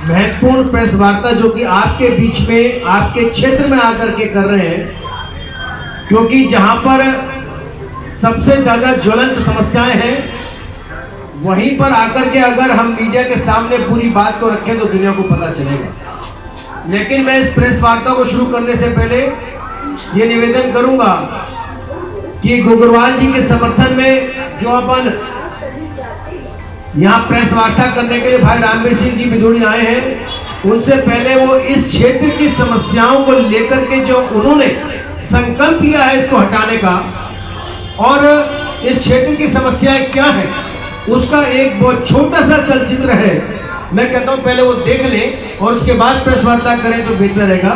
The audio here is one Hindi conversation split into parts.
महत्वपूर्ण प्रेस वार्ता जो कि आपके बीच में, आपके क्षेत्र में आकर के कर रहे हैं, क्योंकि जहां पर सबसे ज्यादा ज्वलंत समस्याएं हैं वहीं पर आकर के अगर हम मीडिया के सामने पूरी बात को रखें तो दुनिया को पता चलेगा। लेकिन मैं इस प्रेस वार्ता को शुरू करने से पहले ये निवेदन करूंगा कि गोगरवाल जी के समर्थन में जो अपन यहाँ प्रेस वार्ता करने के लिए भाई रामवीर सिंह जी बिदुड़ी आए हैं, उनसे पहले वो इस क्षेत्र की समस्याओं को लेकर के जो उन्होंने संकल्प लिया है इसको हटाने का, और इस क्षेत्र की समस्याएं क्या है उसका एक बहुत छोटा सा चलचित्र है। मैं कहता हूं पहले वो देख लें और उसके बाद प्रेस वार्ता करें तो बेहतर रहेगा।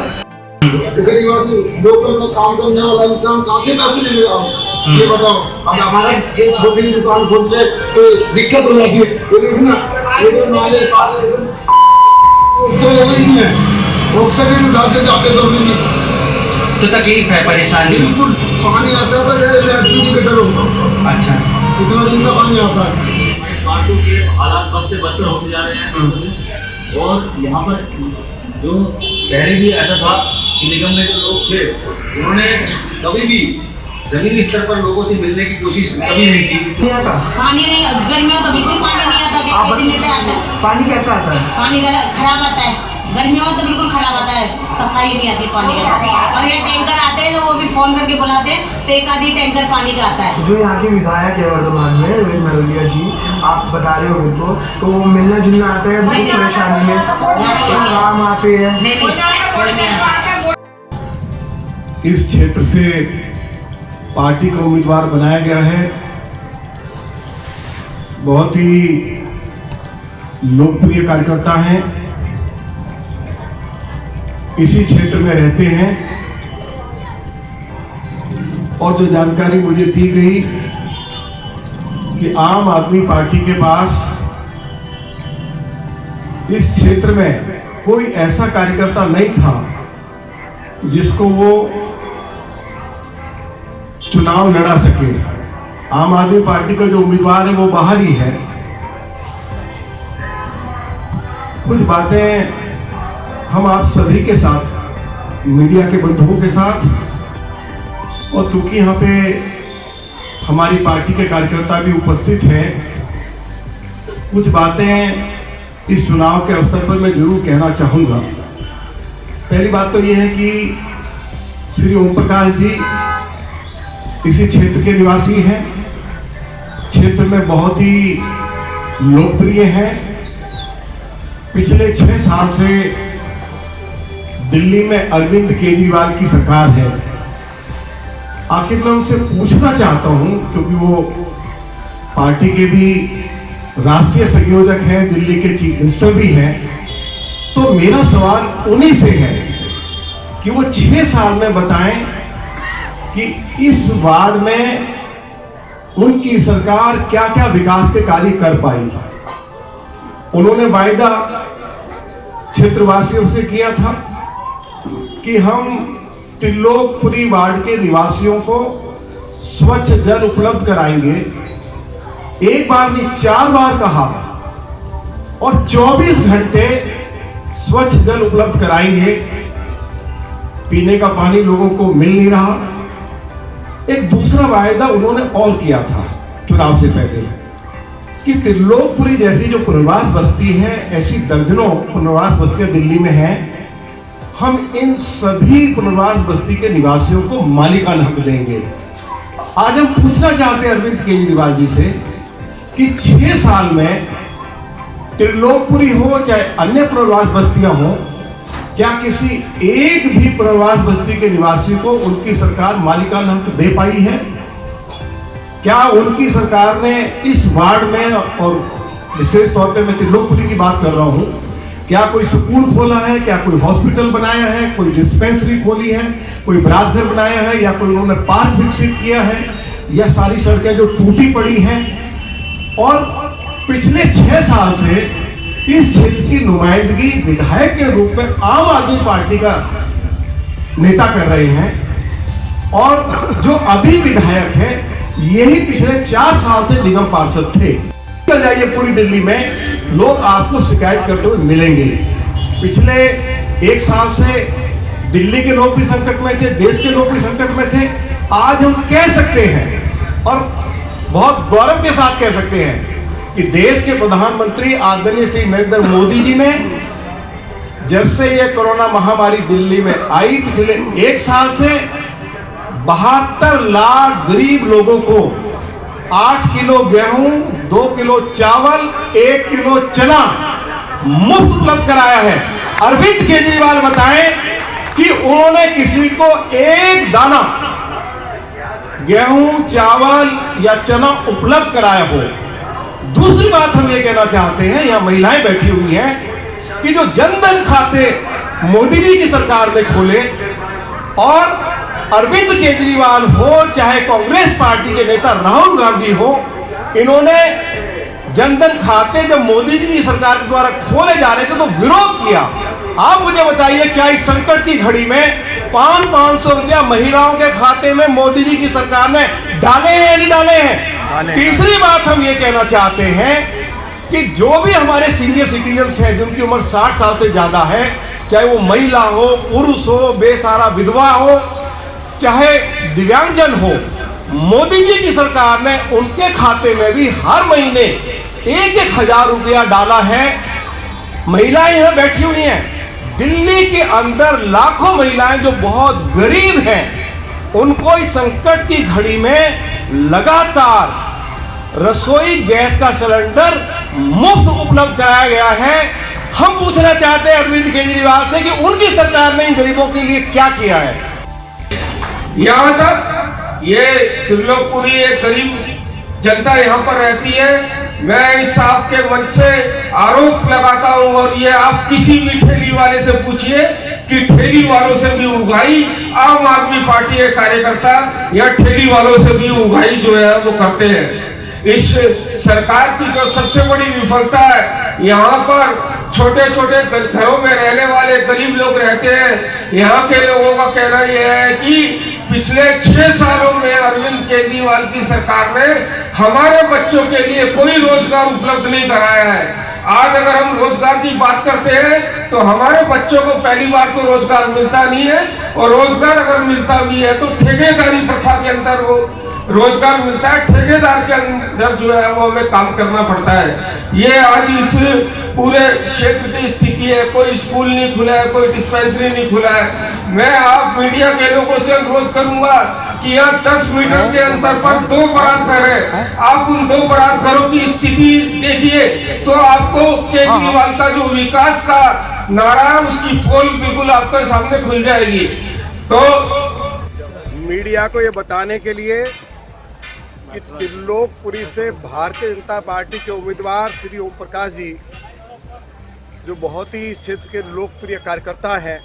लोकल में काम करने वाला इंसान कहाँ से पैसे ले रहा हूँ ये बताओ। अब हमारा ये छोटी दुकान खोल ले तो दिक्कत हो जाती है। ये नाले पाले तो नहीं है, ऑक्सीजन उठाते जाते तो नहीं, तो तकलीफ है, परेशानी। बिल्कुल पानी ऐसा था जैसे की कचरा होगा। अच्छा, इतना दिन का पानी आता है। कांटों के हालात बद से बदतर होते जा रहे हैं और यहाँ पर जो पहले भी ऐसा था कि निगम में जो लोग थे उन्होंने कभी भी जमीनी स्तर पर लोगों से मिलने की कोशिश कभी नहीं की। पानी नहीं, गर्मियों तो बिल्कुल पानी नहीं आता। पानी कैसा आता है? पानी खराब आता है, गर्मियों में तो बिल्कुल खराब आता है, सफाई नहीं आती पानी का। और ये टैंकर आते हैं तो वो भी फोन करके बुलाते हैं तो एक आधी टैंकर पानी का आता है। जो यहाँ के विधायक है वर्तमान में रोहित महरोलिया जी, आप बता रहे हो मेरे को, तो वो मिलना जुलना आता है बहुत परेशानी में, काम आते हैं। इस क्षेत्र से पार्टी का उम्मीदवार बनाया गया है, बहुत ही लोकप्रिय कार्यकर्ता हैं, इसी क्षेत्र में रहते हैं। और जो जानकारी मुझे दी गई कि आम आदमी पार्टी के पास इस क्षेत्र में कोई ऐसा कार्यकर्ता नहीं था जिसको वो चुनाव लड़ा सके। आम आदमी पार्टी का जो उम्मीदवार है वो बाहर ही है। कुछ बातें हम आप सभी के साथ, मीडिया के बंधुओं के साथ, और क्योंकि यहाँ पे हमारी पार्टी के कार्यकर्ता भी उपस्थित हैं, कुछ बातें इस चुनाव के अवसर पर मैं जरूर कहना चाहूँगा। पहली बात तो ये है कि श्री ओम प्रकाश जी इसी क्षेत्र के निवासी हैं, क्षेत्र में बहुत ही लोकप्रिय हैं। पिछले 6 साल से दिल्ली में अरविंद केजरीवाल की सरकार है। आखिर मैं उनसे पूछना चाहता हूं, क्योंकि वो पार्टी के भी राष्ट्रीय संयोजक हैं, दिल्ली के चीफ मिनिस्टर भी हैं, तो मेरा सवाल उन्हीं से है कि वो 6 साल में बताएं कि इस वार्ड में उनकी सरकार क्या क्या विकास के कार्य कर पाई। उन्होंने वायदा क्षेत्रवासियों से किया था कि हम त्रिलोकपुरी वार्ड के निवासियों को स्वच्छ जल उपलब्ध कराएंगे। एक बार नहीं 4 बार कहा, और 24 घंटे स्वच्छ जल उपलब्ध कराएंगे। पीने का पानी लोगों को मिल नहीं रहा। एक दूसरा वायदा उन्होंने और किया था चुनाव से पहले कि त्रिलोकपुरी जैसी जो पुनर्वास बस्ती है, ऐसी दर्जनों पुनर्वास बस्तियां दिल्ली में हैं, हम इन सभी पुनर्वास बस्ती के निवासियों को मालिकाना हक देंगे। आज हम पूछना चाहते हैं अरविंद केजरीवाल जी से कि 6 साल में त्रिलोकपुरी हो चाहे अन्य पुनर्वास बस्तियां हो, क्या किसी एक भी पुनर्वास बस्ती के निवासी को उनकी सरकार मालिकाना हक दे पाई है? क्या उनकी सरकार ने इस वार्ड में, और विशेष तौर पे मैं त्रिलोकपुरी की बात कर रहा हूं, क्या कोई स्कूल खोला है, क्या कोई हॉस्पिटल बनाया है, कोई डिस्पेंसरी खोली है, कोई बरात घर बनाया है, या कोई उन्होंने पार्क विकसित किया है, या सारी सड़कें जो टूटी पड़ी हैं? और पिछले 6 साल से इस क्षेत्र की नुमाइंदगी विधायक के रूप में आम आदमी पार्टी का नेता कर रहे हैं। और जो अभी विधायक हैं यही पिछले 4 साल से निगम पार्षद थे। चल जाइए पूरी दिल्ली में लोग आपको शिकायत करते हुए मिलेंगे। पिछले 1 साल से दिल्ली के लोग भी संकट में थे, देश के लोग भी संकट में थे। आज हम कह सकते हैं और बहुत गौरव के साथ कह सकते हैं कि देश के प्रधानमंत्री आदरणीय श्री नरेंद्र मोदी जी ने जब से यह कोरोना महामारी दिल्ली में आई, पिछले 1 साल से 72 लाख गरीब लोगों को 8 किलो गेहूं, 2 किलो चावल, 1 किलो चना मुफ्त उपलब्ध कराया है। अरविंद केजरीवाल बताएं कि उन्होंने किसी को एक दाना गेहूं, चावल या चना उपलब्ध कराया हो। दूसरी बात हम ये कहना चाहते हैं, यहां महिलाएं बैठी हुई हैं, कि जो जनधन खाते मोदी जी की सरकार ने खोले और अरविंद केजरीवाल हो चाहे कांग्रेस पार्टी के नेता राहुल गांधी हो, इन्होंने जनधन खाते जब मोदी जी की सरकार के द्वारा खोले जा रहे थे तो विरोध किया। आप मुझे बताइए, क्या इस संकट की घड़ी में 500 रुपया महिलाओं के खाते में मोदी जी की सरकार ने डाले हैं या नहीं डाले हैं? तीसरी बात हम ये कहना चाहते हैं कि जो भी हमारे सीनियर सिटीजन्स हैं जिनकी उम्र 60 साल से ज्यादा है, चाहे वो महिला हो, पुरुष हो, बेसहारा विधवा हो, चाहे दिव्यांगजन हो, मोदी जी की सरकार ने उनके खाते में भी हर महीने 1,000 रुपया डाला है। महिलाएं यहां बैठी हुई हैं, दिल्ली के अंदर लाखों महिलाएं जो बहुत गरीब हैं, उनको इस संकट की घड़ी में लगातार रसोई गैस का सिलेंडर मुफ्त उपलब्ध कराया गया है। हम पूछना चाहते हैं अरविंद केजरीवाल से कि उनकी सरकार ने इन गरीबों के लिए क्या किया है। यहाँ तक ये त्रिलोकपुरी एक गरीब जनता यहाँ पर रहती है। मैं इस आपके मंच से आरोप लगाता हूँ, और ये आप किसी भी ठेली वाले से पूछिए कि ठेली वालों से भी उगाई आम आदमी पार्टी के कार्यकर्ता या ठेली वालों से भी उगाई जो है वो करते हैं। इस सरकार की जो सबसे बड़ी विफलता है, यहाँ पर छोटे छोटे घरों में रहने वाले गरीब लोग रहते हैं। यहाँ के लोगों का कहना यह है कि पिछले 6 सालों में अरविंद केजरीवाल की सरकार ने हमारे बच्चों के लिए कोई रोजगार उपलब्ध नहीं कराया है। आज अगर हम रोजगार की बात करते हैं तो हमारे बच्चों को पहली बार तो रोजगार मिलता नहीं है, और रोजगार अगर मिलता भी है तो ठेकेदारी प्रथा के अंदर वो रोजगार मिलता है। ठेकेदार के अंदर जो है वो हमें काम करना पड़ता है। ये आज इस पूरे क्षेत्र की स्थिति है। कोई स्कूल नहीं खुला है, कोई डिस्पेंसरी नहीं खुला है। मैं आप मीडिया के लोगों से अनुरोध करूंगा कि यहाँ 10 मीटर के अंतर पर 2 बारात घर है। आप उन 2 बारात घरों की स्थिति देखिए तो आपको केजरीवाल का जो विकास का नारा है उसकी पोल बिल्कुल आपके सामने खुल जाएगी। तो मीडिया को ये बताने के लिए कि त्रिलोकपुरी से भारतीय जनता पार्टी के उम्मीदवार श्री ओम प्रकाश जी, जो बहुत ही क्षेत्र के लोकप्रिय कार्यकर्ता हैं,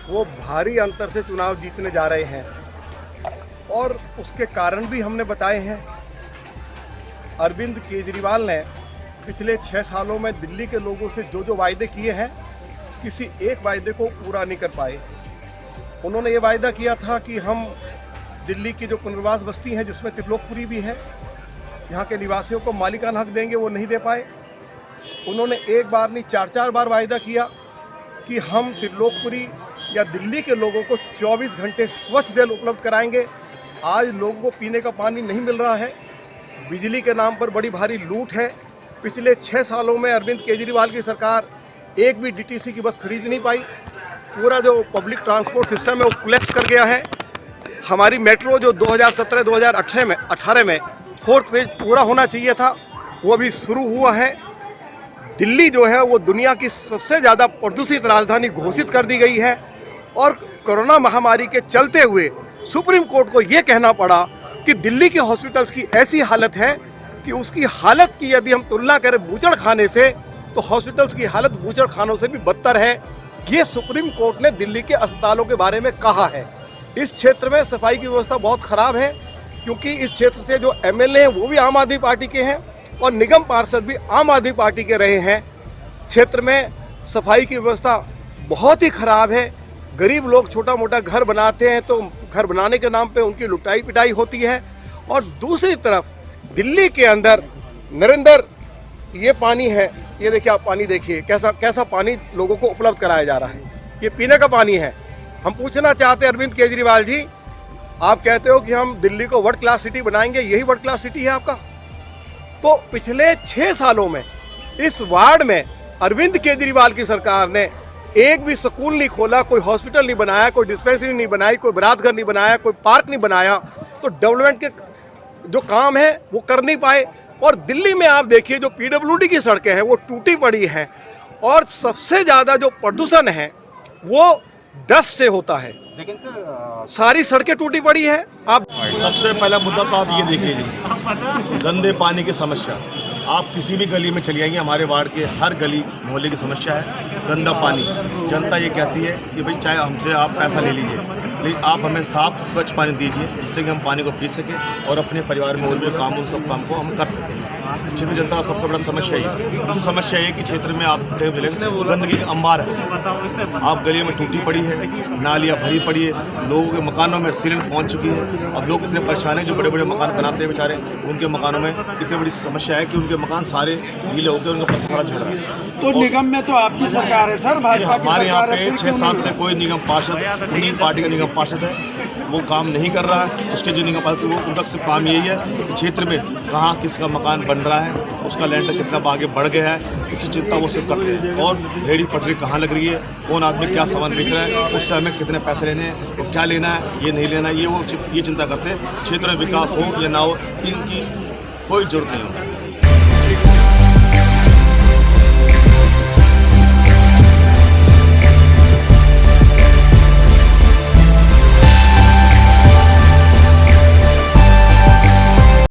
वो भारी अंतर से चुनाव जीतने जा रहे हैं, और उसके कारण भी हमने बताए हैं। अरविंद केजरीवाल ने पिछले 6 सालों में दिल्ली के लोगों से जो जो वायदे किए हैं, किसी एक वायदे को पूरा नहीं कर पाए। उन्होंने ये वायदा किया था कि हम दिल्ली की जो पुनर्वास बस्ती है जिसमें त्रिलोकपुरी भी है, यहाँ के निवासियों को मालिकाना हक देंगे, वो नहीं दे पाए। उन्होंने एक बार नहीं 4-4 बार वायदा किया कि हम त्रिलोकपुरी या दिल्ली के लोगों को 24 घंटे स्वच्छ जल उपलब्ध कराएंगे। आज लोगों को पीने का पानी नहीं मिल रहा है, बिजली के नाम पर बड़ी भारी लूट है। पिछले 6 सालों में अरविंद केजरीवाल की सरकार एक भी डीटीसी की बस खरीद नहीं पाई। पूरा जो पब्लिक ट्रांसपोर्ट सिस्टम है वो कोलैप्स कर गया है। हमारी मेट्रो जो 2017-2018 में 4th फेज पूरा होना चाहिए था, वो भी शुरू हुआ है। दिल्ली जो है वो दुनिया की सबसे ज़्यादा प्रदूषित राजधानी घोषित कर दी गई है, और कोरोना महामारी के चलते हुए सुप्रीम कोर्ट को ये कहना पड़ा कि दिल्ली के हॉस्पिटल्स की ऐसी हालत है कि उसकी हालत की यदि हम तुलना करें बूचड़ खाने से, तो हॉस्पिटल्स की हालत बूचड़ खानों से भी बदतर है। ये सुप्रीम कोर्ट ने दिल्ली के अस्पतालों के बारे में कहा है। इस क्षेत्र में सफाई की व्यवस्था बहुत ख़राब है, क्योंकि इस क्षेत्र से जो एमएलए हैं वो भी आम आदमी पार्टी के हैं और निगम पार्षद भी आम आदमी पार्टी के रहे हैं। क्षेत्र में सफाई की व्यवस्था बहुत ही ख़राब है। गरीब लोग छोटा मोटा घर बनाते हैं तो घर बनाने के नाम पे उनकी लुटाई पिटाई होती है। और दूसरी तरफ दिल्ली के अंदर नरेंद्र, ये पानी है, ये देखिए आप पानी देखिए कैसा पानी लोगों को उपलब्ध कराया जा रहा है। ये पीने का पानी है। हम पूछना चाहते हैं अरविंद केजरीवाल जी, आप कहते हो कि हम दिल्ली को वर्ल्ड क्लास सिटी बनाएंगे, यही वर्ल्ड क्लास सिटी है आपका? तो पिछले 6 सालों में इस वार्ड में अरविंद केजरीवाल की सरकार ने एक भी स्कूल नहीं खोला, कोई हॉस्पिटल नहीं बनाया, कोई डिस्पेंसरी नहीं बनाई, कोई बरातघर नहीं बनाया, कोई पार्क नहीं बनाया। तो डेवलपमेंट के जो काम है वो कर नहीं पाए। और दिल्ली में आप देखिए जो पीडब्ल्यूडी की सड़कें हैं वो टूटी पड़ी हैं। और सबसे ज़्यादा जो प्रदूषण है वो डस्ट से होता है। लेकिन सर सारी सड़कें टूटी पड़ी है। आप सबसे पहला मुद्दा तो आप ये देखिए जी, गंदे पानी की समस्या। आप किसी भी गली में चली आएंगे, हमारे वार्ड के हर गली मोहल्ले की समस्या है गंदा पानी। जनता ये कहती है कि भाई चाहे हमसे आप पैसा ले लीजिए, लेकिन आप हमें साफ स्वच्छ पानी दीजिए, जिससे कि हम पानी को पी सकें और अपने परिवार में और भी काम, उन सब काम को हम कर सकें। क्षेत्र जनता का सबसे बड़ा समस्या है। दूसरी समस्या है कि क्षेत्र में आप गंदगी का अंबार है। आप गली में टूटी पड़ी है, नालियाँ भरी पड़ी है, लोगों के मकानों में सीलन पहुँच चुकी है। अब लोग इतने परेशान हैं, जो बड़े बड़े मकान बनाते हैं बेचारे, उनके मकानों में इतनी बड़ी समस्या है कि उनके मकान सारे गीले होकर उनका पत्थर झड़ रहा है। तो निगम में तो आपकी सरकार है सर, भाजपा की हमारे यहाँ सरकार है, पे फिर 6 साल से कोई निगम पार्षद, उन्हीं पार्टी का निगम पार्षद है, वो काम नहीं कर रहा है। उसके जो निगम पार्षद वो उनका सिर्फ काम यही है कि क्षेत्र में कहाँ किसका मकान बन रहा है, उसका लैंडर कितना आगे बढ़ गया है, उसकी चिंता वो सिर्फ करते हैं। और रेहड़ी पटरी कहाँ लग रही है, कौन आदमी क्या सामान बेच रहा है, उससे हमें कितने पैसे लेने हैं, तो क्या लेना है, ये नहीं लेना है, ये चिंता करते हैं। क्षेत्र में विकास हो या ना हो, इनकी कोई जरूरत नहीं होती।